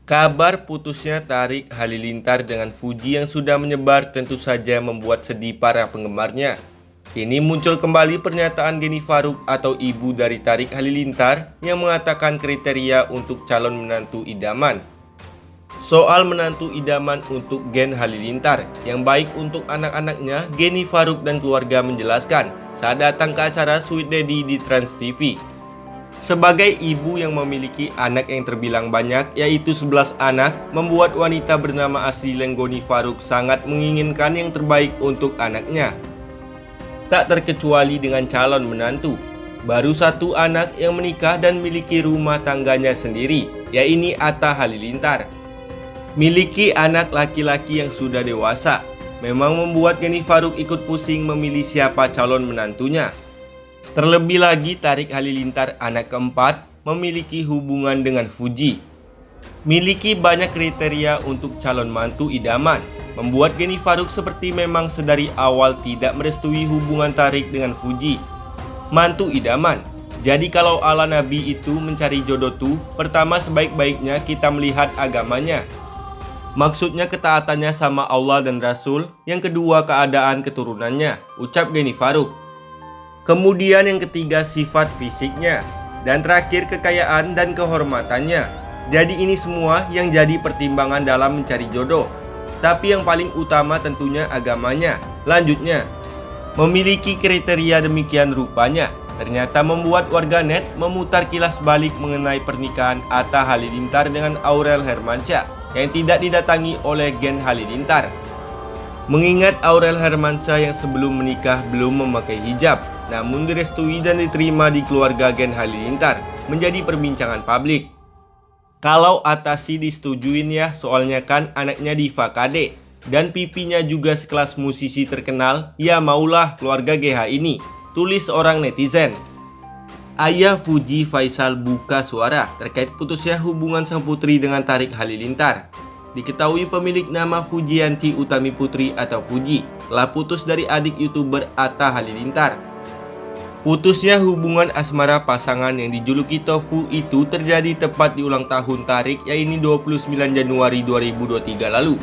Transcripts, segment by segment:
Kabar putusnya Tarik Halilintar dengan Fuji yang sudah menyebar tentu saja membuat sedih para penggemarnya. Kini muncul kembali pernyataan Geni Faruk atau ibu dari Tarik Halilintar yang mengatakan kriteria untuk calon menantu idaman. Soal menantu idaman untuk Gen Halilintar yang baik untuk anak-anaknya, Geni Faruk dan keluarga menjelaskan saat datang ke acara Sweet Daddy di Trans TV. Sebagai ibu yang memiliki anak yang terbilang banyak, yaitu 11 anak, membuat wanita bernama asli Lenggoni Faruk sangat menginginkan yang terbaik untuk anaknya. Tak terkecuali dengan calon menantu. Baru satu anak yang menikah dan memiliki rumah tangganya sendiri, yaitu Atta Halilintar. Miliki anak laki-laki yang sudah dewasa, memang membuat Geni Faruk ikut pusing memilih siapa calon menantunya. Terlebih lagi Tarik Halilintar anak keempat memiliki hubungan dengan Fuji. Miliki banyak kriteria untuk calon mantu idaman, membuat Geni Faruk seperti memang sedari awal tidak merestui hubungan Tarik dengan Fuji. Mantu idaman. Jadi kalau ala Nabi itu mencari jodoh tuh, pertama sebaik-baiknya kita melihat agamanya. Maksudnya ketaatannya sama Allah dan Rasul, yang kedua keadaan keturunannya, ucap Geni Faruk. Kemudian yang ketiga sifat fisiknya, dan terakhir kekayaan dan kehormatannya. Jadi ini semua yang jadi pertimbangan dalam mencari jodoh. Tapi yang paling utama tentunya agamanya. Lanjutnya, memiliki kriteria demikian rupanya, ternyata membuat warganet memutar kilas balik mengenai pernikahan Atta Halilintar dengan Aurel Hermansyah yang tidak didatangi oleh Gen Halilintar. Mengingat Aurel Hermansyah yang sebelum menikah belum memakai hijab, namun direstui dan diterima di keluarga Gen Halilintar, menjadi perbincangan publik. Kalau Atta sih disetujuin ya, soalnya kan anaknya Diva KD, dan pipinya juga sekelas musisi terkenal, ya maulah keluarga GH ini, tulis seorang netizen. Ayah Fuji Faisal buka suara terkait putusnya hubungan sang putri dengan Tarik Halilintar. Diketahui pemilik nama Fujianti Utami Putri atau Fuji telah putus dari adik YouTuber Atta Halilintar. Putusnya hubungan asmara pasangan yang dijuluki Tofu itu terjadi tepat di ulang tahun Tarik, yaitu 29 Januari 2023 lalu.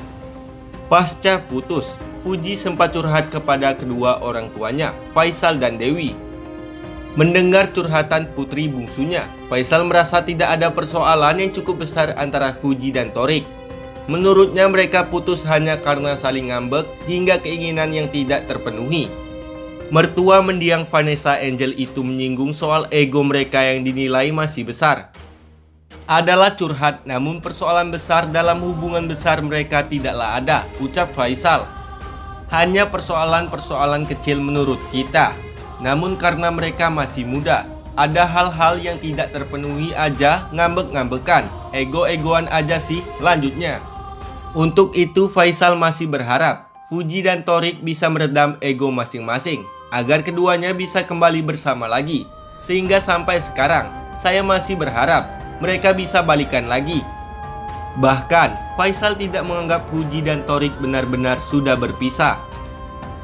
Pasca putus, Fuji sempat curhat kepada kedua orang tuanya, Faisal dan Dewi. Mendengar curhatan putri bungsunya, Faisal merasa tidak ada persoalan yang cukup besar antara Fuji dan Torik. Menurutnya mereka putus hanya karena saling ngambek hingga keinginan yang tidak terpenuhi. Mertua mendiang Vanessa Angel itu menyinggung soal ego mereka yang dinilai masih besar. Adalah curhat, namun persoalan besar dalam hubungan besar mereka tidaklah ada, ucap Faisal. Hanya persoalan-persoalan kecil menurut kita. Namun karena mereka masih muda, ada hal-hal yang tidak terpenuhi aja ngambek-ngambekan. Ego-egoan aja sih, lanjutnya. Untuk itu Faisal masih berharap Fuji dan Torik bisa meredam ego masing-masing agar keduanya bisa kembali bersama lagi. Sehingga sampai sekarang saya masih berharap mereka bisa balikan lagi. Bahkan Faisal tidak menganggap Fuji dan Torik benar-benar sudah berpisah.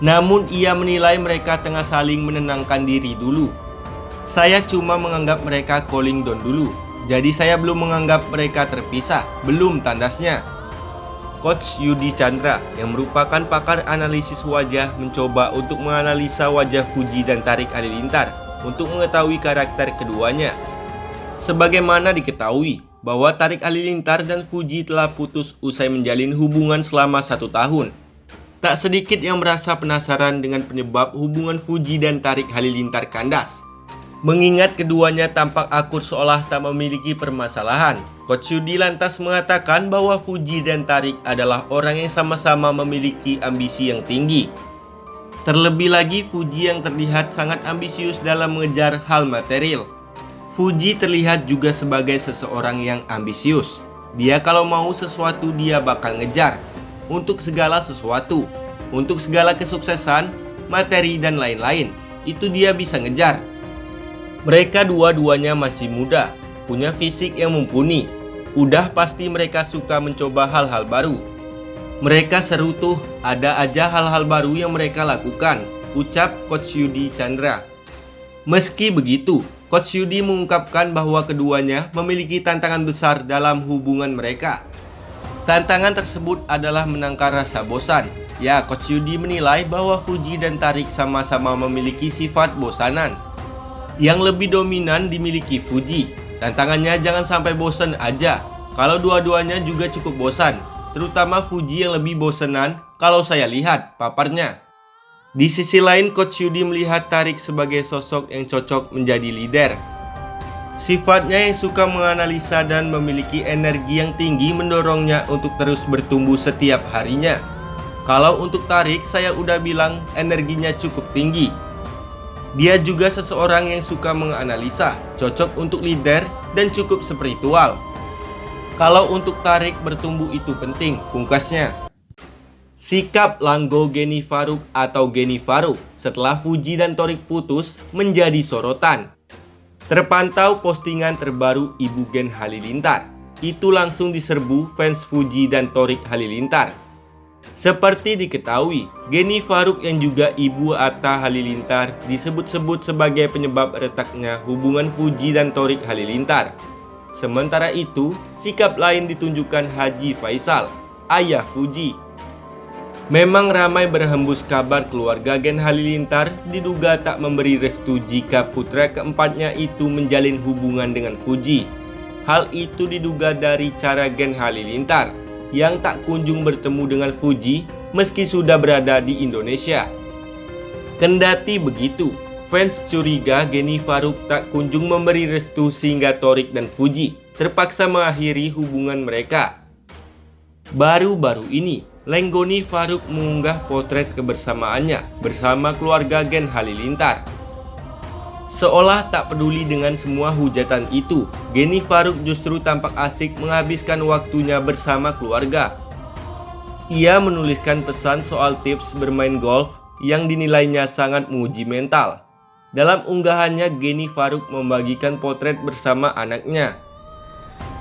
Namun ia menilai mereka tengah saling menenangkan diri dulu. Saya cuma menganggap mereka cooling down dulu. Jadi saya belum menganggap mereka terpisah, belum tandasnya. Coach Yudi Chandra yang merupakan pakar analisis wajah mencoba untuk menganalisa wajah Fuji dan Tarik Halilintar untuk mengetahui karakter keduanya. Sebagaimana diketahui bahwa Tarik Halilintar dan Fuji telah putus usai menjalin hubungan selama 1 tahun. Tak sedikit yang merasa penasaran dengan penyebab hubungan Fuji dan Tarik Halilintar kandas. Mengingat keduanya tampak akur seolah tak memiliki permasalahan, Coach Yudi lantas mengatakan bahwa Fuji dan Tarik adalah orang yang sama-sama memiliki ambisi yang tinggi. Terlebih lagi Fuji yang terlihat sangat ambisius dalam mengejar hal material. Fuji terlihat juga sebagai seseorang yang ambisius. Dia kalau mau sesuatu dia bakal ngejar. Untuk segala sesuatu, untuk segala kesuksesan, materi dan lain-lain, itu dia bisa ngejar. Mereka dua-duanya masih muda, punya fisik yang mumpuni. Udah pasti mereka suka mencoba hal-hal baru. Mereka seru tuh, ada aja hal-hal baru yang mereka lakukan, ucap Coach Yudi Chandra. Meski begitu, Coach Yudi mengungkapkan bahwa keduanya memiliki tantangan besar dalam hubungan mereka. Tantangan tersebut adalah menangkal rasa bosan. Ya, Coach Yudi menilai bahwa Fuji dan Tarik sama-sama memiliki sifat bosanan. Yang lebih dominan dimiliki Fuji. Tantangannya jangan sampai bosan aja. Kalau dua-duanya juga cukup bosan, terutama Fuji yang lebih bosanan kalau saya lihat paparnya. Di sisi lain, Coach Yudi melihat Tarik sebagai sosok yang cocok menjadi leader. Sifatnya yang suka menganalisa dan memiliki energi yang tinggi mendorongnya untuk terus bertumbuh setiap harinya. Kalau untuk Tarik, saya udah bilang energinya cukup tinggi. Dia juga seseorang yang suka menganalisa, cocok untuk leader dan cukup spiritual. Kalau untuk Tarik bertumbuh itu penting, pungkasnya. Sikap Langgo Geni Faruk atau Geni Faruk setelah Fuji dan Torik putus menjadi sorotan. Terpantau postingan terbaru Ibu Gen Halilintar. Itu langsung diserbu fans Fuji dan Torik Halilintar. Seperti diketahui, Geni Faruk yang juga Ibu Atta Halilintar disebut-sebut sebagai penyebab retaknya hubungan Fuji dan Torik Halilintar. Sementara itu, sikap lain ditunjukkan Haji Faisal, ayah Fuji. Memang ramai berhembus kabar keluarga Gen Halilintar diduga tak memberi restu jika putra keempatnya itu menjalin hubungan dengan Fuji. Hal itu diduga dari cara Gen Halilintar yang tak kunjung bertemu dengan Fuji meski sudah berada di Indonesia. Kendati begitu, fans curiga Geni Faruk tak kunjung memberi restu sehingga Torik dan Fuji terpaksa mengakhiri hubungan mereka. Baru-baru ini, Lenggoni Faruk mengunggah potret kebersamaannya bersama keluarga Gen Halilintar. Seolah tak peduli dengan semua hujatan itu, Geni Faruk justru tampak asik menghabiskan waktunya bersama keluarga. Ia menuliskan pesan soal tips bermain golf yang dinilainya sangat menguji mental. Dalam unggahannya, Geni Faruk membagikan potret bersama anaknya.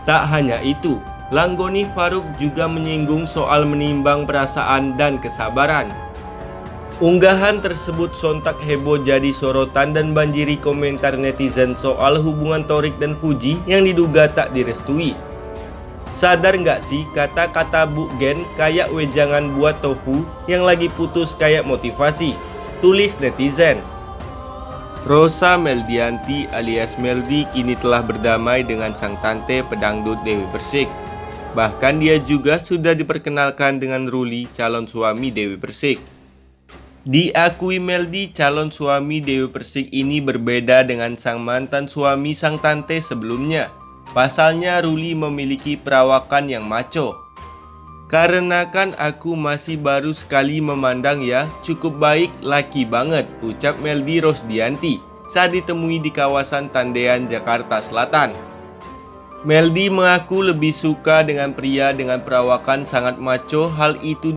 Tak hanya itu, Langgoni Faruk juga menyinggung soal menimbang perasaan dan kesabaran. Unggahan tersebut sontak heboh jadi sorotan dan banjiri komentar netizen soal hubungan Torik dan Fuji yang diduga tak direstui. Sadar nggak sih kata-kata Bu Gen kayak wejangan buat tofu yang lagi putus kayak motivasi, tulis netizen. Rosa Meldianti alias Meldi kini telah berdamai dengan sang tante pedangdut Dewi Persik. Bahkan dia juga sudah diperkenalkan dengan Ruli, calon suami Dewi Persik. Diakui Meldi, calon suami Dewi Persik ini berbeda dengan sang mantan suami sang tante sebelumnya. Pasalnya Ruli memiliki perawakan yang macho. Karena kan aku masih baru sekali memandang ya, cukup baik, laki banget, ucap Meldi Rosdianti saat ditemui di kawasan Tandean, Jakarta Selatan. Meldi mengaku lebih suka dengan pria dengan perawakan sangat macho. Hal itu